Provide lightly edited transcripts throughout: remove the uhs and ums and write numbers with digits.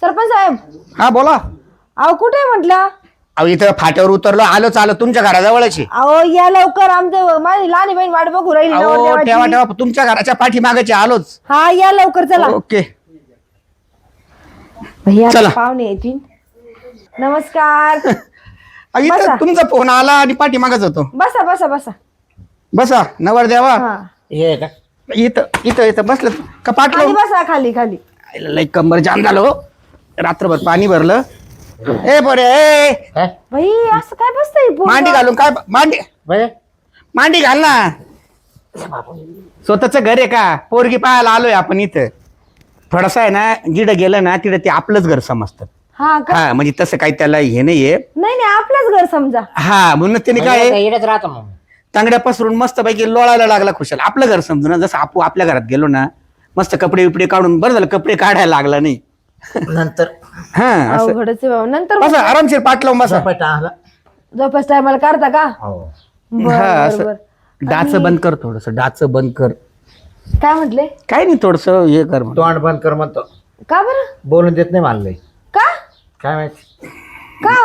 सरपंच साहेब. हा बोला. अहो कुठे म्हटलं? अहो इथं फाट्यावर उतरलो, आलो चालत तुमच्या घराजवळच आहे. अहो या लवकर, आमचं माझी लहान बहीण वाट बघू राहिली अहो नवरदेवाची. ठेवा ठेवा, तुमच्या घराच्या पाठी मागायचे आलोच. हा या लवकर चला. ओके भैया चला. पाहुणे येतील. नमस्कार. इथं बसा. तुमचा फोन आला आणि पाठी मागच होतो. बसा बसा बसा. बसा नवरदेवा. हा हे का इथं इथं इथं बसलं का खाली पाटलं. बसा, खाली खाली. लई कंबर जाम झालो, रात्रभर पाणी भरलं. ए बरे ए काय भाई असं काय बसतंय पोरगं? मांडी घालून काय मांडी बरे मांडी घाल ना. स्वतःच घर आहे का? पोरगी पाहायला आलोय आपण इथं. थोडस आहे ना, जिडं गेलं ना तिथं ते आपलंच घर समजतात. हा का? हा म्हणजे तसं काही त्याला हे नाहीये. नाही नाही आपलंच घर समजा. हा म्हणून त्याने काय येडच राहतो मग. तांगड्या पसरून मस्त पैकी लोळायला लागला खुशाल. आपलं घर समजू ना, जसं आपू आपल्या घरात गेलो ना, मस्त कपडे बिपडे काढून, बरं झालं कपडे काढायला लागला नाही. नंतर हा असं अवघडच आहे बाबा. नंतर बसा आरामशीर पाठ लावून बसा. झोपायला आला. झोपास टायमाला काढता का? हो बर हा बर असं बर. डाच बंद कर, थोडस डाच बंद कर. काय म्हटले? काय नाही थोडस हे कर म्हणून. तोंड बंद कर म्हणतो, का बरं? बोलून देत नाही मानलंय. का? काय माहिती का?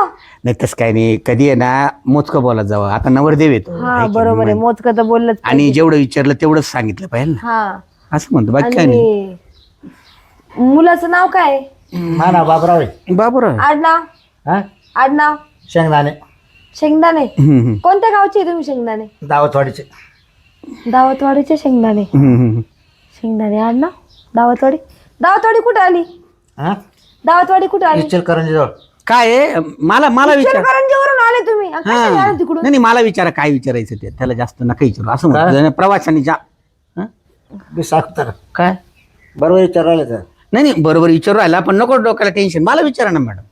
नाही तसं काय नाही, कधी आहे ना मोजकं बोलत जावं. आता नवरदेव येतो हा बरोबर आहे, मोजकं तर बोललंच आणि पाहिजे. जेवढं विचारलं तेवढंच सांगितलं पाहिजे ना, हा. असं म्हणतो. बाकी काय नाही. आणि मुलाचं नाव काय? हा ना बाबराव आहे. बाबूराव. आडनाव? हा आडनाव? शेंगदाणे शेंगदाणे. कोणत्या गावचे आहे तुम्ही? शेंगदाणे दावतवाडीचे. दावतवाडीचे शेंगदाणे. शेंगदाणे आडनाव दावतवाडी. दावतवाडी कुठे आली? हा दावतवाडी कुठे आली? इचलकरंजी जवळ. काय आहे? मला विचार. इचलकरंजीवरून आले तुम्ही? कशाने हा आले तिकडून? नाही मला विचारा काय विचारायचं ते, त्याला जास्त नका विचारू असं म्हणतो प्रवाशांनी हं? मी सांगतो ना. काय बरोबर विचार राहिले तर. नाही बरोबर विचारू राहिला, पण नको डोक्याला टेन्शन. मला विचारा ना मॅडम,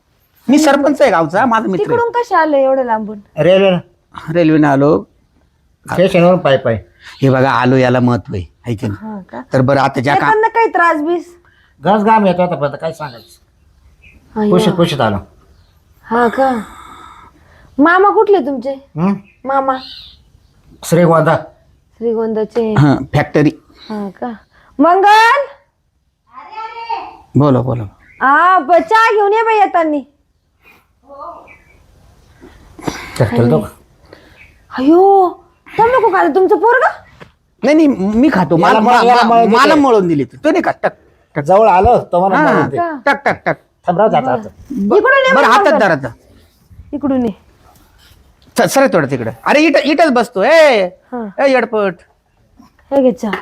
मी सरपंच आहे गावचा, माझा मित्र तिकडून कसे आले एवढं लांबून? रेल्वे आहे. रेल्वेने आलो. स्टेशनवरून पाय पाय. हे बघा आलो याला महत्व आहे, है की नाही? हा का? तर बरं आता ज्या का त्यांना काही त्रास बीस? गज गाम येतो आता पर्यंत काय सांगायचं. पुशीत पुशीत आलो. हा का? मामा कुठले तुमचे? हं? मामा श्रीगोंदा. श्रीगोंदाचे. फॅक्टरी. हा का? मंगल बोला बोला. हा चहा घेऊन ये बाई येतानी. चल तो. अयो तंबाखू खात तुमचं पोरग? नाही नाही मी खातो, याला मळून मला देते. मळून दिली तो नाही का. टक टक जवळ आलो तो मला हा. म्हणते. टक टक टक. थांबराव जाता आता. इकडून ये बरं बरं हातात मंगल. धरायचं. इकडून ये. सर थोडं तिकडं. अरे इटच बसतो. ए हा. येडपट. हे घे चहा.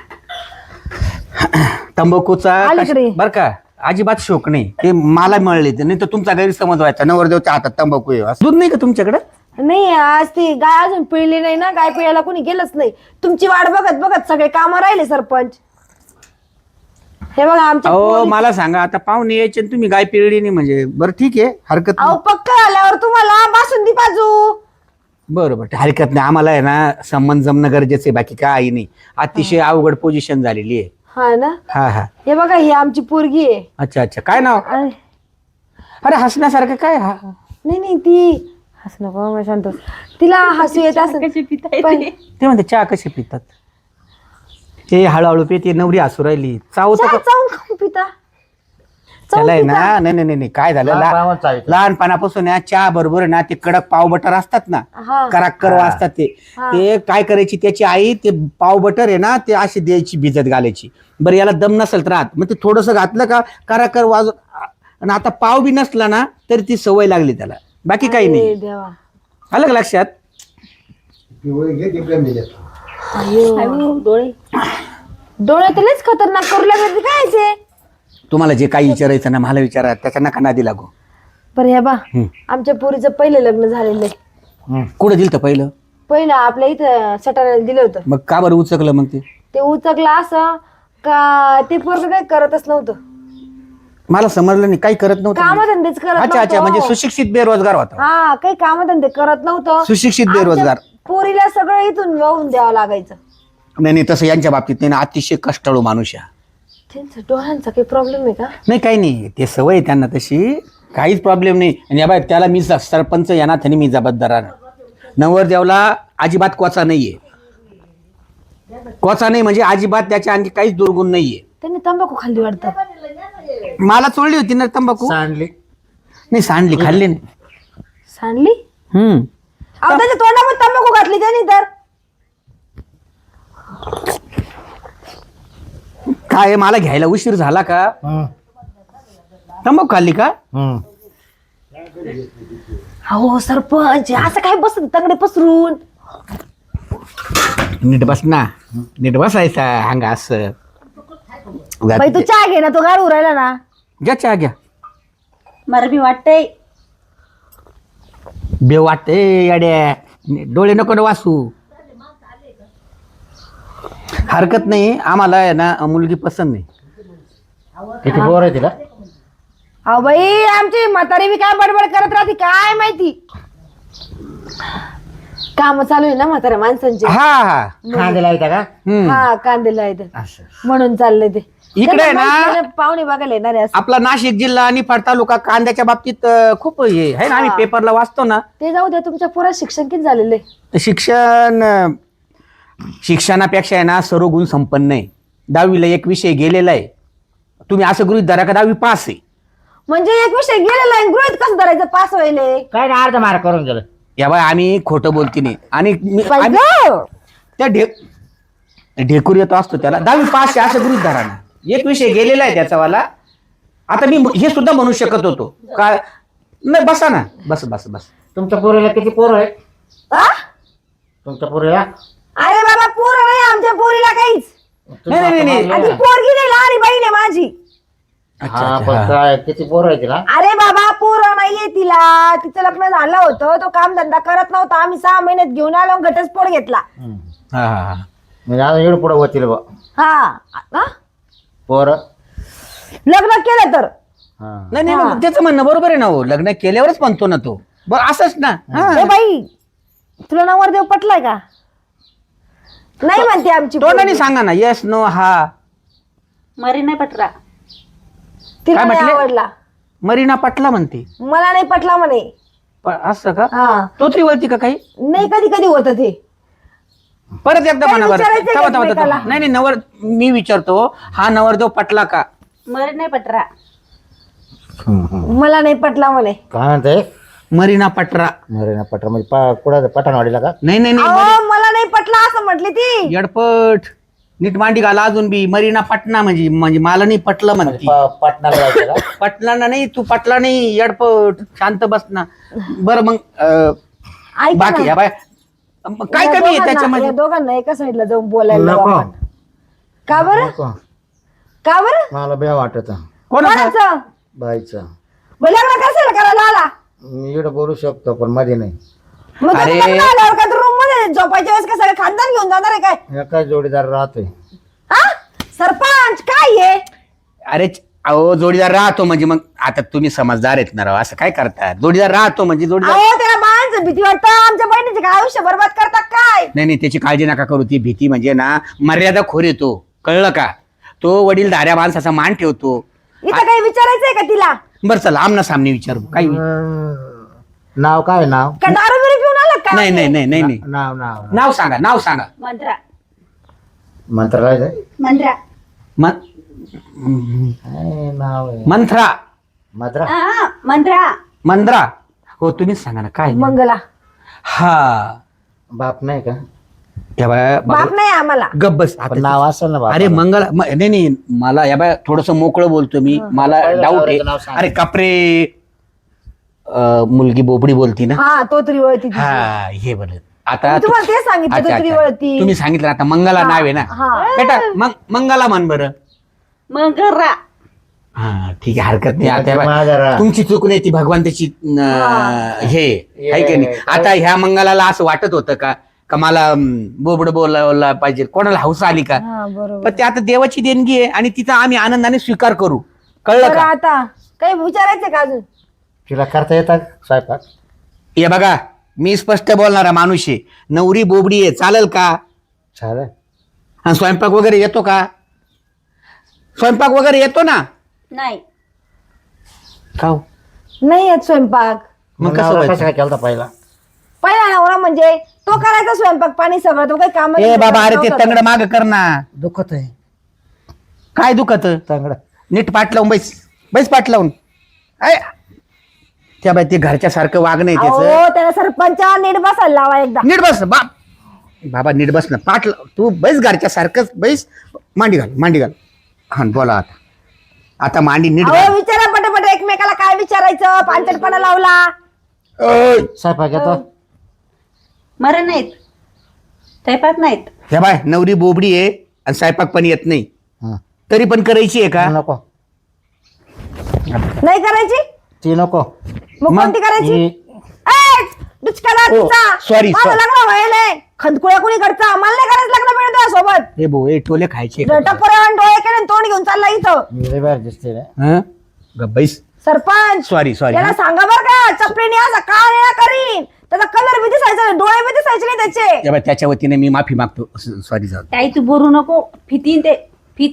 तंबाखूचा अलीकडे. बर का अजिबात शोक नाही. ते मला मळले ते, नाही तर तुमचा गैरसमज व्हायचा. नवरदेवच्या हातात तंबाखू आहे असं. दूध नाही का तुमच्याकडे? नाही आज ती गाय अजून पिळली नाही ना, गाय पिळायला कोणी गेलंच नाही. तुमची वाट बघत बघत सगळे कामं राहिले सरपंच. हे बघा आमच्या अहो पोरी- मला सांगा, आता पाहुणे यायचे आणि तुम्ही गाय पिळली नाही म्हणजे बरं ठीक आहे, हरकत अहो नाही. पक्का आल्यावर तुम्हाला बासुंदी बाजू. बरोबर हरकत नाही. आम्हाला आहे ना संबंध जमणं गरजेचं आहे, बाकी काही नाही. अतिशय अवघड पोझिशन झालेली आहे. हा ना. हा हा. हे बघा ही आमची पोरगी आहे. अच्छा अच्छा. काय नाव? अरे अरे हसण्यासारखं काय? हा नाही नाही ती हस नको मग शांत बस. तिला हसू येत असं पण ते म्हणते चहा कशी पितात ते हळूहळू पिते. नवरी हसू राहिली. चावत चहा चावून खाऊन पिता. त्याला आहे ना. नाही नाही नाही काय झालं, लहानपणापासून चावीत. लहानपणापासून या चहा बरोबर आहे ना ते कडक पाव बटर असतात ना, हा कराक्कर वाजतात ते. ते काय करायची त्याची आई, ते पाव बटर आहे ना ते अशी द्यायची, भिजत घालायची. बरं याला दम नसेल तर राहत, मग ते थोडंसं घातलं का कराकर वाज. आणि आता पाव बी नसला ना तरी ती सवय लागली त्याला, बाकी काही अरे नाही. देवा. आलं का लक्षात? अयो, डोळे डोळे तर लयच खतरनाक करू लागले काय ते. तुम्हाला जे काही विचारायचं ना मला विचारा, त्याच्या नका नादी लागू. बरं हे बा आमच्या पोरीचं पहिलं लग्न झालेलं आहे. कुठं दिलं तर पहिलं? पहिलं आपल्या इथं सटाण्याला दिलं होतं. मग का बरं उचकलं मग ते? ते उचकलं असं का ते पोरग काही करतच नव्हतं. मला समजलं नाही, काही करत नव्हतं. कामधंदेच करत अच्छा अच्छा, म्हणजे नव्हतं. सुशिक्षित बेरोजगार होता. हा काही कामधंदे करत नव्हतं. सुशिक्षित बेरोजगार. आमच्या पोरीला सगळं इथून येऊन द्यावं लागायचं. नाही नाही तसं यांच्या बाबतीत नाही ना, अतिशय कष्टाळू माणूस आहे. त्यांचं डोळ्यांचा काही प्रॉब्लेम आहे का? नाही काही नाही, ते सवय आहे त्यांना तशी, काहीच प्रॉब्लेम नाही. आणि या बाय त्याला मी सरपंच या नात्याने मी जबाबदार आहे. नवरदेवला अजिबात कोचा नाहीये. कोचा नाही म्हणजे अजिबात त्याच्या आणखी काहीच दुर्गुण नाहीये. त्यांनी तंबाखू खाल्ली वाटतं. मला चोळली होती ना तंबाखू. सांडली. नाही सांडली, खाल्ली नाही. सांडली? हम्म. अहो त्याच्या तोंडामध्ये तंबाखू घातली त्याने तर. काय मला घ्यायला उशीर झाला का? हं. तंबाखू खाल्ली का? हं. अहो सरपंच असं काय बसत तंगडे पसरून. नीट बस ना, नीट बसायचा अंगा असं. बाई तू चहा घे ना, तो गार उरायला ना. घ्या चहा घ्या. मला बी वाटतंय. बेव वाटते अड्या, डोळे नको ना वाचू. हरकत नाही, आम्हाला आहे ना मुलगी पसंत नाही. किती पोर आहे तिला? अहो बाई आमची म्हातारी बी काय बडबड करत राहते काय माहिती. काम चालू आहे ना म्हाताऱ्या माणसांचे. हा हा. खांद्याला येता का? हम्म. हा कांदेला आहे ते. असं. म्हणून चाललंय ते. इकडे आहे ना, त्यांना पाहुणे बघायला येणार आहे असं. आपला नाशिक जिल्हा आणि निफाड तालुका कांद्याच्या बाबतीत खूप हे आहे ना. आम्ही पेपरला वाचतो ना. ते जाऊ द्या, तुमच्या पोरात शिक्षण किती झालेलं आहे? शिक्षणापेक्षा आहे ना सर्व गुण संपन्न आहे. 10वीला एक विषय गेलेला आहे. तुम्ही असं गृहीत धरा का 10वी पास आहे. म्हणजे एक विषय गेलेला आहे, गृहित कसं धरायचं पास व्हायले? काय नाही, अर्ध मार्क करून गेलं. या बाय आम्ही खोटं बोलती नाही. आणि बाई गं! त्या ढेकूर येतो असतो त्याला. 10वी पास आहे असं गृहीत धरा ना. एक विषय गेलेला आहे त्याचावाला. आता मी हे सुद्धा म्हणू शकत होतो का नाही. बसा ना, बस बस बस. तुमच्या पोरीला किती पोर आहे? आ? तुमच्या पोरीला? अरे बाबा पोर नाही आमच्या पोरीला काहीच. नाही, नाही, नाही. आणि पोरगी नाही, लहान बहीण आहे माझी. अच्छा, हा, अच्छा, पण हा. काय किती पोर आहे तिला? अरे बाबा पोर नाहीये तिला. तिचं लग्न झालं होतं, तो काम धंदा करत नव्हता. आम्ही 6 महिन्यात घेऊन आलो, घटस्फोट घेतला. हं. हा हा हा. म्हणजे आता एवढं पुढे होतील बा हा पोर. लग्न केलं तर. नाही नाही नाही, त्याचं म्हणणं बरोबर आहे ना. हो लग्न केल्यावरच म्हणतो ना तो. बरं असंच ना. हा. ए बाई तुला नवरदेव पटलाय का? नाही म्हणते आमची तोंडाने पोरगी. सांगा ना, येस नो हा. मरी नाही पटला. तिला काय नाही म्हटले? आवडला. मरीना पटला म्हणते. मला नाही पटला म्हणे. असं का? हा तो तरी वळती का काही? नाही कधी कधी होत ते. परत एकदा काही म्हणा बरं. विचारायचंय का थांबा, थांबा, एकमेकाला? थांबा. नाही नाही, मी विचारतो हा नवरदेव पटला का? मरी नाही पटला. मला नाही पटला म्हणे. काय म्हणते? मरीना पटरा. मरीना पठार म्हणजे कुठं पठाणवाडीला का? नाही नाही नाही, अहो, मला नाही पटला असं म्हटली ती. येडपट. नीट मांडी घाला अजून बी. मरीना पटना म्हणजे म्हणजे मला नाही पटलं म्हणते. पटणाला जायचं का? पटला ना नाही, तू पटला नाही येडपट. शांत बस ना. बरं मग ऐका बाकी ना. या बाय काय या कमी आहे दोघांना- त्याच्यामध्ये? या दोघांना एका साईडला जाऊन बोलायला लावू नको. आपण. का बरं? नको. का बरं? मला बे वाटत कोणाचं? कोणाचं? बाईचं. लग्न कशाला करायला आला? मी इकडे बोलू शकतो पण मध्ये नाही. मग अरे. तुम्ही लग्न आल्यावर का रूम मध्ये झोपायच्या वेळेस का सगळं खानदान घेऊन जाणार आहे काय? एका जोडीदार राहतोय. हा सरपंच काय आहे? अरे अहो जोडीदार राहतो म्हणजे मग आता तुम्ही समजदार आहेत ना राव. असं काय करता? जोडीदार राहतो म्हणजे जोडीदार. अहो त्याला बाळांचं भीती वाटतं. आमच्या बहिणीचे काय आयुष्य बरबाद करतात काय? नाही नाही, त्याची काळजी नका करू. ती भीती म्हणजे ना मर्यादा खोर येतो. कळलं का? तो वडील धाऱ्या माणसाचा मान ठेवतो. इथं काही विचारायचंय का तिला? बरं चला आमना सामने विचारू. काही नाव काय नाव? का दारू बिरू पिऊन आला का? नाही नाही नाही नाही नाही. नाव नाव नाव सांगा, नाव सांगा. मंत्रा. मंत्रालय मंत्रा. नाव आहे मंत्रा. मद्रा. मंत्रा. मंद्रा. हो तुम्हीच सांगा ना काय. मंगला. हा बाप नाही का? या बाया बाप नाही आम्हाला. गब्बस. पण नाव असेल ना बाप. अरे मंगल नाही नाही, मला या बाय थोडस मोकळं बोलतो मी. मला पहिलं डाऊट नवऱ्याचं नाव आहे. सांग. अरे कपरे मुलगी बोबडी बोलती ना. हा तो तरी वळती ती. हा हे बरं. आता मी तुम्हाला ते सांगितलं, अच्छा, तो तरी अच्छा. वळती. तुम्ही सांगितलं आता मंगला नाव आहे ना. हा. बेटा मंगला म्हण बरं. मंगरा. हा ठीक आहे, हरकत नाही. आता मागरा. तुमची चूक नाही ती, भगवान त्याची हे आहे की नाही. आता ह्या मंगलाला असं वाटत होतं का मला बोबड बोलायला पाहिजे, कोणाला हौस आली का? हा बरोबर. पण ते आता देवाची देणगी आहे आणि तिचा आम्ही आनंदाने स्वीकार करू. कळलं बरं का? आता काही विचारायचं का अजून? तिला करता येतात स्वयंपाक? हे बघा मी स्पष्ट बोलणारा माणूस आहे. नवरी बोबडी आहे, चालेल का? चालेल. आणि स्वयंपाक वगैरे येतो का? स्वयंपाक वगैरे येतो ना? नाही. का हो? नाही येत स्वयंपाक. मग कसं नवरा व्हायचं? कसा केलता पहिला? पहिला नवरा म्हणजे तो करायचा स्वयंपाक पाणी सगळं, तो काही काम ए बाबा अरे ते तंगड माग कर ना. दुखत आहे काय दुखत? तंगड. नीट पाठ लावून बैस. बैस पाठ लावून. त्या बाई ते घरच्या सारखं वागणं आहे त्याचं. अहो त्याला सरपंच नीट बसायला लावा एकदा. नीट बस बाबा नीट बस ना. तू बैस घरच्या सारखंच बैस. मांडी घाल. हा बोला आता मांडी नीट घाल. अहो विचारा पटापट एकमेकाला काय विचारायचं. पांचटपणा लावला. स्वयंपाक येतो. मरण नाहीत, स्वयंपाक नाहीत. हे बाय नवरी बोबडी आहे आणि स्वयंपाक पण येत नाही हं. तरी पण करायची आहे का? नको नाही करायची ती नको. मग मग कोणती करायची? ही- ए, दुचकाला ओ, तुझा. sorry, माझं sorry. लग्न व्हायलंय. खंदकुळ्या कोणी करता? मला नाही करायचं लग्न मिळत तुझ्यासोबत. हे भाऊ हे टोले खायचे का? टपोऱ्यावर डोळे केले आणि तोंड घेऊन चालला इथं. मी लय भारी दिसते रे. हं? गप्प बैस. सरपंच सॉरी त्याला सांगा बर का, चपलीने असा का निळा करीन. त्याचा कलर बी दिसायचा नाही, डोळे बी दिसायचे नाही त्याचे. त्याच्या वतीने मी माफी मागतो. सॉरी जाऊ दे. ताई तू बोलू नको. फितीन ते फित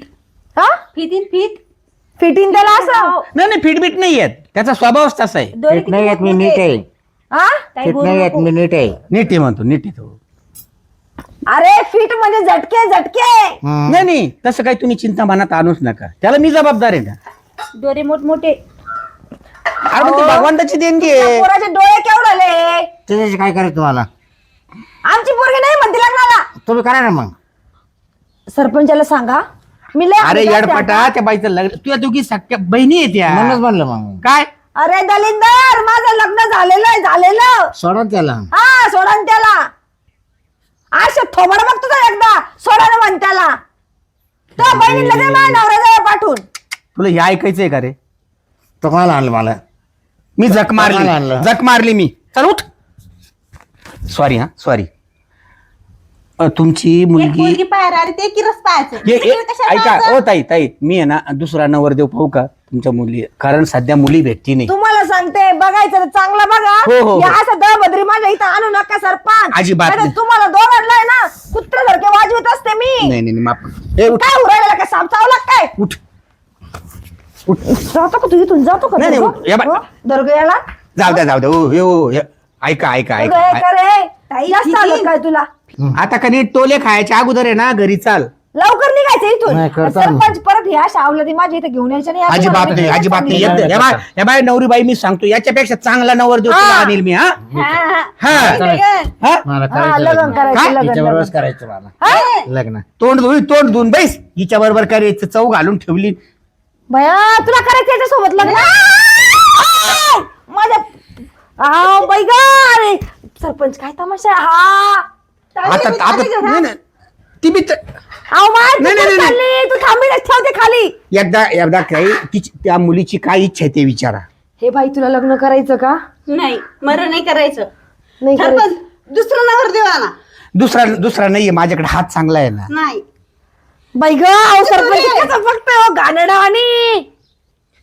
हा फित फिटिंग त्याला असं. नाही फिटबीट नाही येत. त्याचा स्वभावच तसा आहे. दोरी फिट नाही येत मी नीट आहे. हा ताई फिट बोलू नाही येत नको. मी नीट आहे. नीट आहे म्हणतो नीट आहे तो. अरे फिट म्हणजे झटके झटके. हं. नाही तसं काही तुम्ही चिंता मनात आणूच नका. त्याला मी जबाबदार आहे ना. दोरे मोठमोठे. अरे मग ती भगवंताची देणगी आहे. पोराचे डोळे केवढले. त्याच्याशी काय करायचं तुम्हाला? आमची पोरगी नाही म्हणते लग्नाला. तुम्ही करा ना मग. सरपंचाला सांगा मी लय अरे आवडते येडपटा आता. त्या बाईचं लग्न तुझ्या दोघी सख्या बहिणी आहे त्या. म्हणूनच म्हणलं मग. काय अरे दलिंदर माझं लग्न झालेलं. सोडा ना त्याला. हा सोडा न त्याला. अशा थोबड बघ तुझा एकदा. सोडा ना म्हण त्याला. तो बहिणी लग्न माझ्या नवऱ्याजवळ पाठवून. तुला हे ऐकायचंय का रे? तो कोणाला आणलं मला? मी झक कोणाला आणलं? मारली मी. चल उठ. Sorry sorry. तुमची एक मुलगी मुलगी पाहायला आली ते किरस पाहायचं. कशाला ऐका पाहायचं? ओ ताई मी आहे ना दुसरा नवरदेव पाहू का तुमच्या मुली? कारण सध्या मुली भेटती नाही. तुम्हाला सांगते बघायचं तर चांगलं बघा. हो, हो, हो. या असं दळभद्री माझ्या इथं आणू नका सरपंच. अजिबात नाहीतर नाही. तुम्हाला दोघांना आहे ना कुत्र्यासारखे वाजवत असते मी. नाही माफ. ए उठ काय उरायला काय साप चावला काय? उठ. जातो का तू इथून? जातो का नाही, तू? नाही, या बाय. हो? दर्गयाला जाऊ द्या ऐका दर्गया करे. ताई, जास्त ठीक आलं आहे. काय तुला? आता कधी टोले खायच्या अगोदर आहे ना घरी चाल. लवकर निघायचं इथून. नाही, करतो ना. सरपंच परत ह्या शावलं ती माझ्या इथे घेऊन यायच्या नाही. अजिबात नाही अजिबात नाही. या बाय नवरी बाई मी सांगतो याच्यापेक्षा चांगला नवरदेव तुला हा. आणील मी. हा हा. हा मला हा, लग्न करायचं करायचं काय? लग्न तिच्याबरोबरच लग्न. करायचं मला हा? लग्न. तोंड धुवून बैस. हिच्या बरोबर करायचं चव घालून ठेवली. भया तुला करायचं याच्यासोबत लग्न? आय! माझ्या बाई गा. अरे सरपंच काय तमाशा आहे हा. आता ती बी अहो माय नाही, नाही, नाही. चालली तू थांबीनच ठेवते खाली. एकदा काही त्या मुलीची काय इच्छा आहे ते विचारा. हे बाई तुला लग्न करायचं का? नाही मरण नाही करायचं. नाही करायचं. सरपंच दुसरं नवर देवा ना. दुसरा नाहीये माझ्याकडे. हात चांगला आहे ना. नाही बाई ग अहो सरपंच कसं बघतोय हो गाणडा आणि.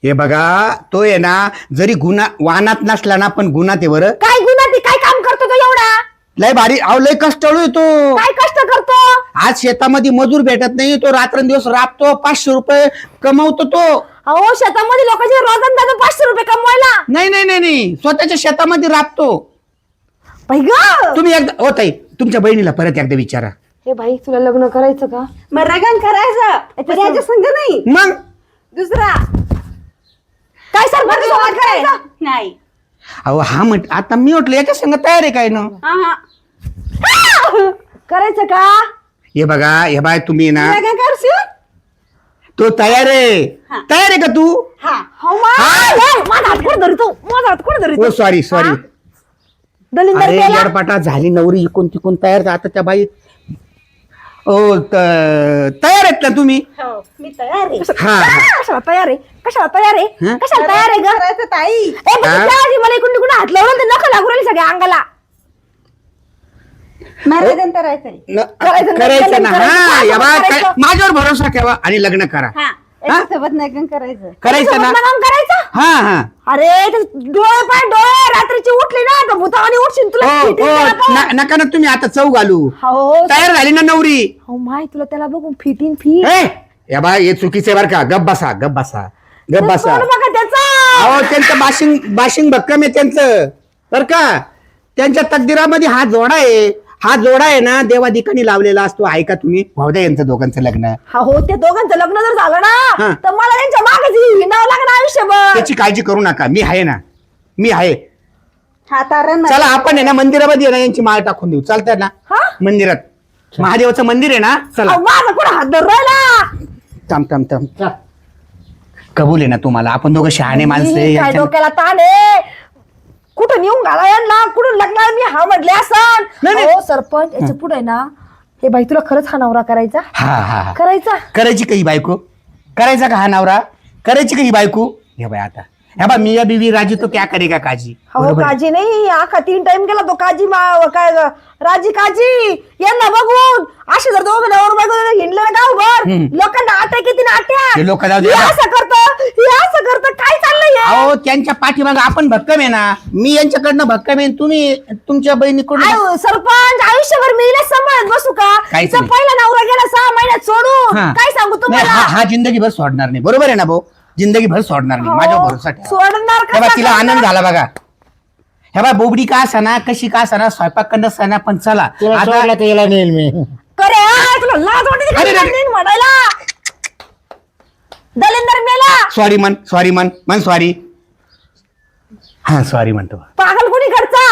हे बघा तो आहे ना जरी गुन्हा वाहनात नसला ना पण गुन्हा ते बरं. काय गुन्हा ती काय काम करतो तो एवढा? लय भारी लय कष्टाळू आहे तो. काय कष्ट करतो? आज शेतामध्ये मजूर भेटत नाही तो रात्रंदिवस राबतो. 500 रुपये कमवतो तो. अहो शेतामध्ये लोकांचे रोजन जातो 500 रुपये कमवायला. नाही स्वतःच्या शेतामध्ये राबतो. बाई ग तुम्ही एकदा ताई तुमच्या बहिणीला परत एकदा विचारा. हे बाई तुला लग्न करायचं का? मग रगन करायचं. पण याच्या संग नाही मग दुसरा. काय सरपंच सोबत करायचं? नाही. अहो हा आता मी म्हटलं याच्या संग तयार आहे काय ना. हा करायचं का? हे बघा हे बाय तुम्ही ना रगन करशील. तो तयार आहे. हा. तयार आहे का तू? हा हो माझा हात कोण धरतो? माझा हात कोण ओ धरतो? सॉरी दलिंदर अरे केला. येडपाटा झाली नवरी इकून तिकून तयार. आता त्या बाई तयार आहेत ना तुम्ही? हो मी तयार आहे. हा कशाला तयार आहे? कशाला तयार आहे? हं? कशाला तयार आहे ग? करायचं ताई. ए, पण हा? त्या आधी मला इकडून तिकडून हात लावला ते नख लागू राहिले सगळ्या अंगाला. मला रगन करायचंय. करायचं ना. हा या बाय करायचं. माझ्यावर भरोसा ठेवा आणि लग्न करा. हा याच्यासोबत लग्न करायचं. करायचं ना. सोबत लग्न करायचं? हा अरे ते डोळे रात्रीची उठली ना तर भूतावानी उठशील तुला फिटिंग त्याला पाहून. नका ना तुम्ही आता चव घालू. हो तयार झाली ना नवरी. हो माय तुला त्याला बघून फिटिंग फिट. ए, या बाय हे चुकीचे बर का. गप बसा तोंड बघा त्याचा. अहो त्यांचं बाशिंग भक्कम आहे त्यांचं बर का. त्यांच्या तकदिरामध्ये हा जोडा आहे. हा जोडा आहे ना देवादिकांनी लावलेला असतो. ऐका तुम्ही, भाऊ द्या यांचं दोघांचं लग्न. हा हो, त्या दोघांचं लग्न जर झालं हा. ना तर मला त्यांच्या मागे हिंडावं लागणार आयुष्यभर. त्याची काळजी करू नका, मी आहे ना, मी आहे. हा तारण चला आपण आहे ना मंदिरामध्ये आहे ना यांची माळ टाकून देऊ, चालतंय ना? हा? मंदिरात महादेवाचं मंदिर आहे ना, चला. अहो, माझं कुठं हात धरून राहिला. थांब थांब थांब. चल. कबूल आहे ना तुम्हाला? आपण दोघं शहाणे माणसं आहे. काय यांच्या- डोक्याला ताण आहे. कुठं नेऊन घाला यांना, कुठून लग्नाला मी हा म्हटले असं. नाही, नाही. हो सरपंच, याच्या पुढे ना हे बाई तुला खरंच हा नवरा करायचा? हा हा हा. करायचा? करायची का ही बायको? करायचा का हा नवरा? करायची का ही बायको? हे बाय आता हे बा मिया बीवी राजी तो क्या करेगा काजी. हो बरोबर आहे. काजी नाही, आखा 3 टाइम गेला तो काजी काय राजी काजी यांना बघून असे जर दोघं नवर बायको हिंडलं ना गावभर लोकांना अटॅक येते ना हे अटॅक. लोक जाऊ दे. हे असं करतं काय चाललंय हे? अहो त्यांच्या पाठीमाग आपण भक्कम आहे ना, मी यांच्याकडनं भक्कम आहे, तुम्ही तुमच्या बहिणीकडून. आयो, सरपंच आयुष्यभर मी हिला सांभाळत बसू का? काहीच तिचा नाही. पहिला नवरा गेला 6 महिन्यात सोडून. हा. काय सांगू नाही, तुम्हाला? हा जिंदगीभर सोडणार नाही. बरोबर आहे ना भाऊ? जिंदगीभर सोडणार नाही. हो, माझ्या भरोसा ठेवा. सोडणार हे बा कसा तिला करणार? आनंद झाला बघा. हे बा बोबडी का असाना, कशी का असाना, स्वयंपाक करणं सणा, पण चला तुला आता सोडला तर याला नेईल मी. करे आ, तुला लाज वाटते अरे, का अरे. नाही म्हणायला? दलिंदर मेला. सॉरी मन सॉरी. हा सॉरी म्हणतो. पागल कोणी करता?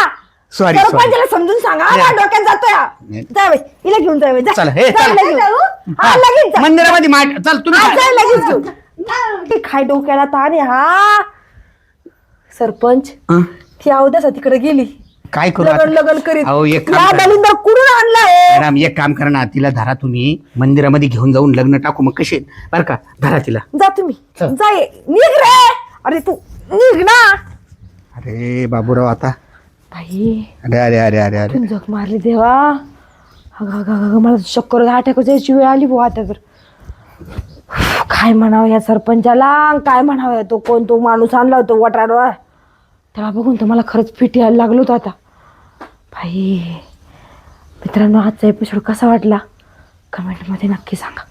सॉरी सरपंचाला समजून सांगा. नाही. माझ्या डोक्यात जातोय हा. नाही. जा बाई, हिला घेऊन जा बाई, जा. चला, हे, जा, चला. लगेच जाऊ. हा, लगेच जा. मंदिरामध्ये माठ चल तुम्ही. हा, जा, लगेच घेऊन. ते काय डोक्याला ताण आहे हा. सरपंच हं? ती अवध्यासा तिकडे गेली, काय करू आता? लगन करीत. अहो, एक काम या करा. दलिंदर कुठून आणलाय? मॅडम एक काम करा ना, तिला धरा तुम्ही, मंदिरामध्ये घेऊन जाऊन लग्न टाकू मग कसे बर का. धरा तिला. जा तुम्ही, चल. जा ये. निघ रे. अरे तू निघ ना. अरे बाबूराव आता. बाई अरे अरे अरे अरे अरे तू जग मारली देवा. अगं मला चक्कर अटॅक यायची वेळ आली बुवा आता तर. काय म्हणावं या सरपंचाला, काय म्हणावं या तो कोण तो माणूस आणला होता वटाडवा, त्याला बघून तर मला खरंच फिट यायला लागलो होतं आता. भाई मित्रांनो, आजचा एपिसोड कसा वाटला कमेंटमध्ये नक्की सांगा.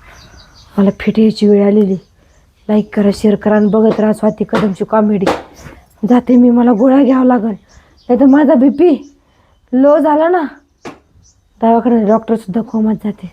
मला फिट यायची वेळ आलेली. लाईक करा, शेअर करा आणि बघत राहा स्वाती कदमची कॉमेडी. जाते मी, मला गोळ्या घ्यावं लागेल, नाही तर माझा BP लो झाला ना, दवाखान्यात डॉक्टरसुद्धा कोमात जाते.